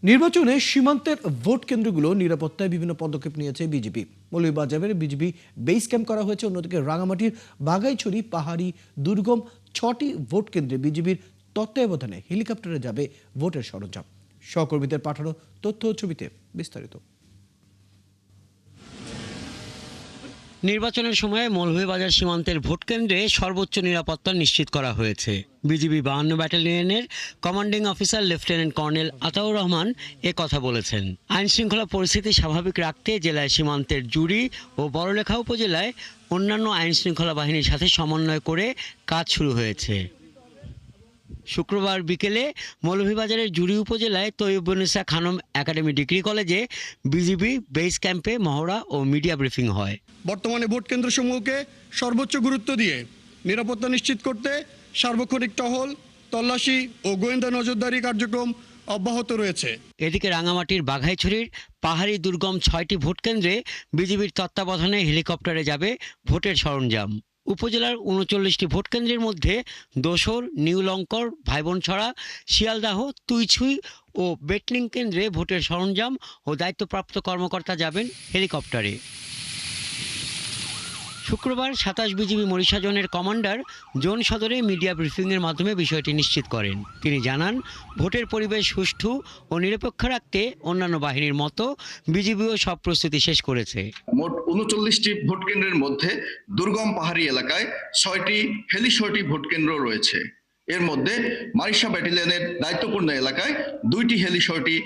নির্বাচনে সীমান্তের ভোট কেন্দ্রগুলো নিরাপত্তায় বিভিন্ন পদক্ষেপ নিয়েছে বিজেপি। মৌলভীবাজারে বিজেপি বেস ক্যাম্প করা হয়েছে। অন্যদিকে রাঙামাটির বাঘাইছড়ি পাহাড়ি দুর্গম 6টি ভোট কেন্দ্রে বিজেপির তত্ত্বাবধানে হেলিকপ্টারে যাবে ভোটের সরঞ্জাম। সহকর্মীদের পাঠানো তথ্য ও ছবিতে বিস্তারিত। নির্বাচনের সময় মৌলভীবাজার সীমান্তের ভোট কেন্দ্রে সর্বোচ্চ নিরাপত্তা নিশ্চিত করা হয়েছে। বিজিবি 52 ব্যাটালিয়নের commanding officer lieutenant colonel Ataur Rahman কথা বলেছেন। আইন শৃঙ্খলা পরিস্থিতি স্বাভাবিক রাখতে জেলায় সীমান্তের জুড়ি ও বড়লেখা উপজেলায় অন্যান্য আইন শৃঙ্খলা বাহিনীর সাথে সমন্বয় করে কাজ শুরু হয়েছে। শুক্রবার বিকেলে মৌলভীবাজারের জুড়ি উপজেলায় তৈয়বুন্নেসা খানম একাডেমি ডিগ্রি কলেজে বিজিবি বেস ক্যাম্পে মহড়া ও মিডিয়া ব্রিফিং হয়। বর্তমানে ভোট কেন্দ্রসমূহকে সর্বোচ্চ গুরুত্ব দিয়ে নিরাপত্তা নিশ্চিত করতে সার্বক্ষণিক টহল, তল্লাশি ও গোয়েন্দা নজরদারি কার্যক্রম অব্যাহত রয়েছে। এদিকে রাঙামাটির বাঘাইছড়ির পাহাড়ি দুর্গম 6টি ভোট কেন্দ্রে বিজিবির তত্ত্বাবধানে হেলিকপ্টারে যাবে ভোটের সরঞ্জাম। উপজেলার 39টি ভোট কেন্দ্রের মধ্যে দোসর, নিউ লঙ্কর, ভাইবনছড়া, শিয়ালদাহ, তুইছুই ও বেটলিং কেন্দ্রে ভোটের সরঞ্জাম ও দায়িত্বপ্রাপ্ত কর্মকর্তা যাবেন হেলিকপ্টারে। শুক্রবার 27 বিজিবি মরিশা জোনের কমান্ডার জোন সদরে মিডিয়া ব্রিফিংয়ের মাধ্যমে বিষয়টি নিশ্চিত করেন। তিনি জানান, ভোটের পরিবেশ সুষ্ঠু ও নিরপেক্ষ রাখতে অন্যান্য বাহিনীর মতো বিজিবিও সব প্রস্তুতি শেষ করেছে। মোট 39টি ভোট কেন্দ্রের মধ্যে দুর্গম পাহাড়ি এলাকায় 6টি হেলিসর্টি ভোট কেন্দ্র রয়েছে। এর মধ্যে মারিশা ব্যাটালিয়নের দায়িত্বপূর্ণ এলাকায় 2টি হেলিসর্টি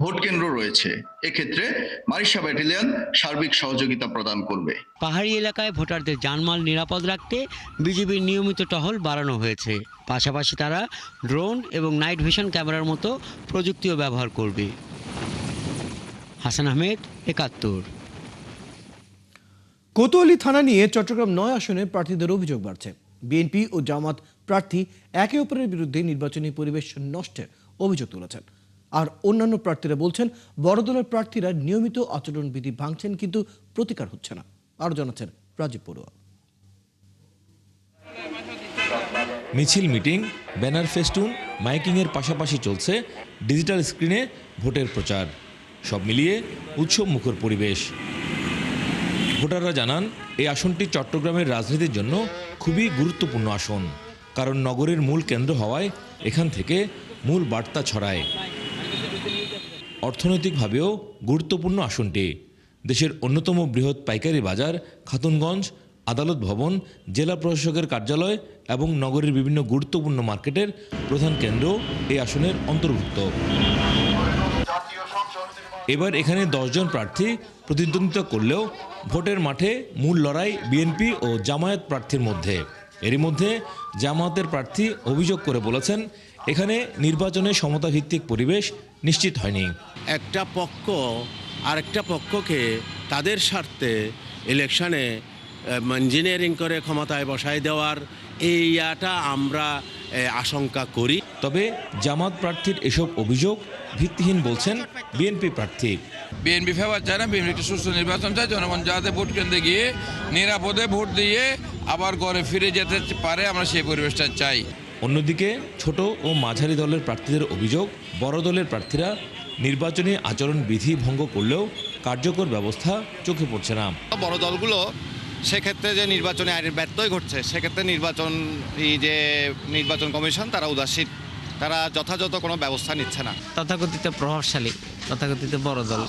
ভোট কেন্দ্র রয়েছে। এক্ষেত্রে মারিশা ব্যাটালিয়ন সার্বিক সহযোগিতা প্রদান করবে। পাহাড়ি এলাকায় ভোটারদের জানমাল নিরাপদ রাখতে বিজিবির নিয়মিত টহল বাড়ানো হয়েছে। পাশাপাশি তারা ড্রোন এবং নাইট ভিশন ক্যামেরার মতো প্রযুক্তিও ব্যবহার করবে। হাসান আহমেদ, 71। কোতোয়ালি থানা নিয়ে চট্টগ্রাম 9 আসনে প্রার্থীদের অভিযোগ বাড়ছে। বিএনপি ও জামাত প্রার্থী একে অপরের বিরুদ্ধে নির্বাচনী পরিবেশ নষ্টের অভিযোগ তুলেছেন। আর অন্যান্য প্রার্থীরা বলছেন, বড় দলের প্রার্থীরা নিয়মিত আচরণবিধি ভাঙছেন, কিন্তু প্রতিকার হচ্ছে না। আরও জানাচ্ছেন রাজীব পড়ুয়া। মিছিল, মিটিং, ব্যানার, ফেস্টুন, মাইকিংয়ের পাশাপাশি চলছে ডিজিটাল স্ক্রিনে ভোটের প্রচার। সব মিলিয়ে উৎসব মুখর পরিবেশ। ভোটাররা জানান, এই আসনটি চট্টগ্রামের রাজনীতির জন্য খুবই গুরুত্বপূর্ণ আসন, কারণ নগরের মূল কেন্দ্র হওয়ায় এখান থেকে মূল বার্তা ছড়ায়। অর্থনৈতিকভাবেও গুরুত্বপূর্ণ আসনটি। দেশের অন্যতম বৃহৎ পাইকারি বাজার, খাতুনগঞ্জ, আদালত ভবন, জেলা প্রশাসকের কার্যালয় এবং নগরের বিভিন্ন গুরুত্বপূর্ণ মার্কেটের প্রধান কেন্দ্র এই আসনের অন্তর্ভুক্ত। এবার এখানে 10 জন প্রার্থী প্রতিদ্বন্দ্বিতা করলেও ভোটের মাঠে মূল লড়াই বিএনপি ও জামায়াত প্রার্থীর মধ্যে। এরই মধ্যে জামায়াতের প্রার্থী অভিযোগ করে বলেছেন, এখানে নির্বাচনে সমতা ভিত্তিক পরিবেশ নিশ্চিত হয়নি। একটা পক্ষ আরেকটা পক্ষকে তাদের স্বার্থে ইলেকশনে ইঞ্জিনিয়ারিং করে ক্ষমতায় বসায় দেওয়ার এইটা আমরা আশঙ্কা করি। তবে জামাত প্রার্থীর এসব অভিযোগ ভিত্তিহীন বলছেন বিএনপি প্রার্থী। বিএনপি ফেভার চায় না, বিএনপি একটি সুষ্ঠু নির্বাচন চায়। জনগণ যাতে ভোট কেন্দ্রে গিয়ে নিরাপদে ভোট দিয়ে আবার ঘরে ফিরে যেতে পারে, আমরা সেই পরিবেশটা চাই। অন্যদিকে ছোট ও মাঝারি দলের প্রার্থীদের অভিযোগ, বড় দলের প্রার্থীরা নির্বাচনী আচরণ বিধি ভঙ্গ করলেও কার্যকর ব্যবস্থা চোখে পড়ছে না। বড় দলগুলো সেক্ষেত্রে যে নির্বাচনে আইনের ব্যত্যয় ঘটছে, সেক্ষেত্রে নির্বাচন কমিশন তারা উদাসীন, তারা যথাযথ কোনো ব্যবস্থা নিচ্ছে না। তথাকথিত প্রভাবশালী, তথাকথিত বড় দল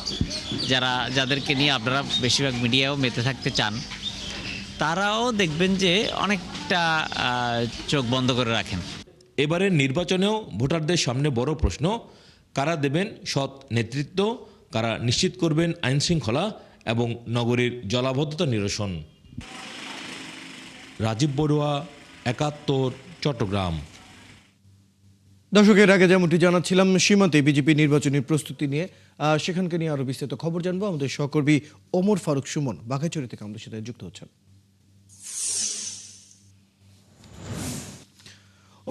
যাদেরকে নিয়ে আপনারা বেশিরভাগ মিডিয়াও মেতে থাকতে চান, তারাও দেখবেন যে অনেকটা চোখ বন্ধ করে রাখেন। এবারের নির্বাচনেও ভোটারদের সামনে বড় প্রশ্ন, কারা দেবেন সৎ নেতৃত্ব, কারা নিশ্চিত করবেন আইন শৃঙ্খলা এবং নগরীর জলাবদ্ধতা নিরসন। রাজীব পড়ুয়া, 71, চট্টগ্রাম। দর্শকের আগে যেমনটি জানাচ্ছিলাম, সীমান্তে বিজেপি নির্বাচনী প্রস্তুতি নিয়ে সেখানকে নিয়ে আরো বিস্তারিত খবর জানবো। আমাদের সহকর্মী ওমর ফারুক সুমন বাঘাইছড়ি থেকে আমাদের সাথে যুক্ত হচ্ছেন।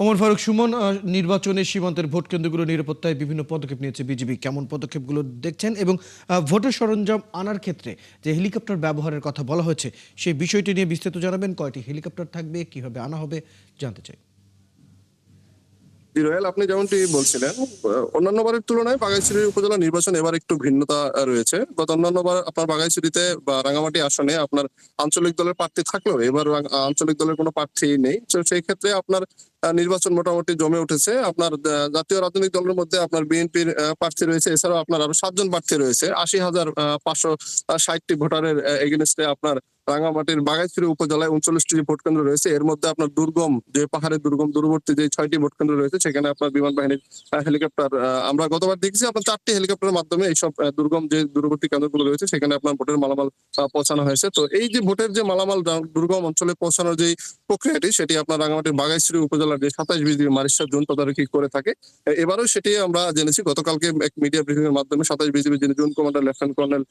ওমর ফারুক সুমন, নির্বাচনে সীমান্তের ভোট কেন্দ্রগুলো নিরাপত্তায় বিভিন্ন পদক্ষেপ নিয়েছে বিজেপি, কেমন পদক্ষেপগুলো দেখছেন এবং ভোটের সরঞ্জাম আনার ক্ষেত্রে যে হেলিকপ্টার ব্যবহারের কথা বলা হয়েছে সেই বিষয়টি নিয়ে বিস্তারিত জানাবেন। কয়টি হেলিকপ্টার থাকবে, কিভাবে আনা হবে, জানতে চাই। জি রয়েল, আপনি যেমনটি বলছিলেন, অন্যান্য বারের তুলনায় বাঘাইছড়ি উপজেলা নির্বাচন এবার একটু ভিন্নতা রয়েছে। গত অন্যান্য বার আপনার বাঘাইছড়িতে বা রাঙামাটি আসনে আপনার আঞ্চলিক দলের প্রার্থী থাকলেও এবার আঞ্চলিক দলের কোনো প্রার্থী নেই। তো সেই ক্ষেত্রে আপনার নির্বাচন মোটামুটি জমে উঠেছে। আপনার জাতীয় রাজনৈতিক দলের মধ্যে আপনার বিএনপির প্রার্থী রয়েছে, এছাড়াও আপনার আরো 7 জন প্রার্থী রয়েছে। 80,560টি ভোটারের এগেনস্টে আপনার রাঙ্গামাটির বাঘাইছড়ি উপজেলায় 39টি ভোট কেন্দ্র রয়েছে। এর মধ্যে আপনার দুর্গম যে পাহাড়ের দূরবর্তী যে 6টি ভোট কেন্দ্র রয়েছে সেখানে আপনার বিমান বাহিনীর হেলিকপ্টার আমরা গতবার দেখেছি আপনার 4টি হেলিকপ্টারের মাধ্যমে এইসব দুর্গম যে দূরবর্তী কেন্দ্রগুলো রয়েছে সেখানে আপনার ভোটের মালামাল পৌঁছানো হয়েছে। তো এই যে ভোটের যে মালামাল দুর্গম অঞ্চলে পৌঁছানোর যে প্রক্রিয়াটি সেটি আপনার রাঙ্গামাটির বাঘাইছড়ি উপজেলার যে 27 বিজিবি মারিশা জোন তদারকি করে থাকে। এবারও সেটি আমরা জেনেছি গতকালকে এক মিডিয়া ব্রিফিং এর মাধ্যমে 27 বিজিবি যিনি zone commander lieutenant colonel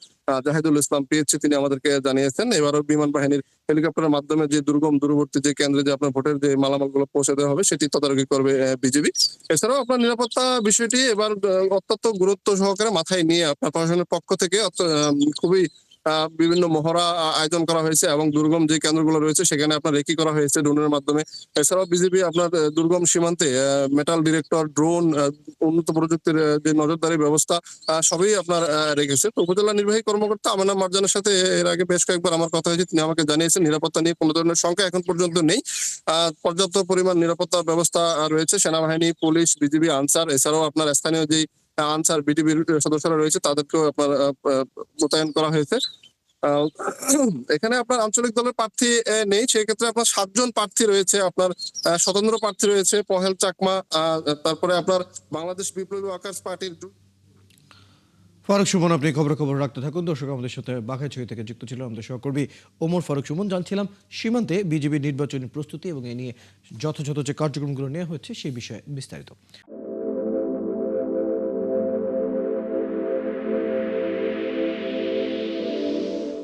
Zahidul Islam PHC তিনি আমাদেরকে জানিয়েছেন এবারও বিমান বাহিনীর হেলিকপ্টারের মাধ্যমে যে দুর্গম দূরবর্তী যে কেন্দ্রে যে আপনার ভোটের যে মালামালগুলো পৌঁছে দেওয়া হবে সেটি তদারকি করবে বিজিবি। এছাড়াও আপনার নিরাপত্তা বিষয়টি এবার অত্যন্ত গুরুত্ব সহকারে মাথায় নিয়ে আপনার প্রশাসনের পক্ষ থেকে খুবই বিভিন্ন মহড়া আয়োজন করা হয়েছে এবং দুর্গম যে কেন্দ্রগুলো রয়েছে সেখানে আপনার রেকি করা হয়েছে ড্রোনের মাধ্যমে। এছাড়াও বিজিবি আপনার দুর্গম সীমান্তে মেটাল ডিরেক্টর, ড্রোন, উন্নত প্রযুক্তির যে নজরদারি ব্যবস্থা সবই আপনার রেখেছে। তো উপজেলা নির্বাহী কর্মকর্তা আমেনা মার্জানের সাথে এর আগে বেশ কয়েকবার আমার কথা হয়েছে, তিনি আমাকে জানিয়েছেন নিরাপত্তা নিয়ে কোনো ধরনের সংখ্যা এখন পর্যন্ত নেই। পর্যাপ্ত পরিমাণ নিরাপত্তা ব্যবস্থা রয়েছে। সেনাবাহিনী, পুলিশ, বিজিবি, আনসার, এছাড়াও আপনার স্থানীয় যেই আনসার বিটিভির সদস্যরা রয়েছে তাদেরকেও আপনার মোতায়েন করা হয়েছে। এখানে আপনার আঞ্চলিক দলের প্রার্থী নেই, সেক্ষেত্রে আপনার 7 জন প্রার্থী রয়েছে। আপনার স্বতন্ত্র প্রার্থী রয়েছে পহেল চাকমা, তারপরে আপনার বাংলাদেশ বিপ্লবী ওয়ার্কার্স পার্টির ফারুক সুমন, আপনি খবর রাখতে থাকুন। দর্শক, আমাদের সাথে বাঘাইছড়ি থেকে যুক্ত ছিল আমাদের সহকর্মী ওমর ফারুক সুমন। জানছিলাম সীমান্তে বিজিবির নির্বাচনী প্রস্তুতি এবং এ নিয়ে যথাযথ যে কার্যক্রমগুলো নেওয়া হচ্ছে সেই বিষয়ে বিস্তারিত।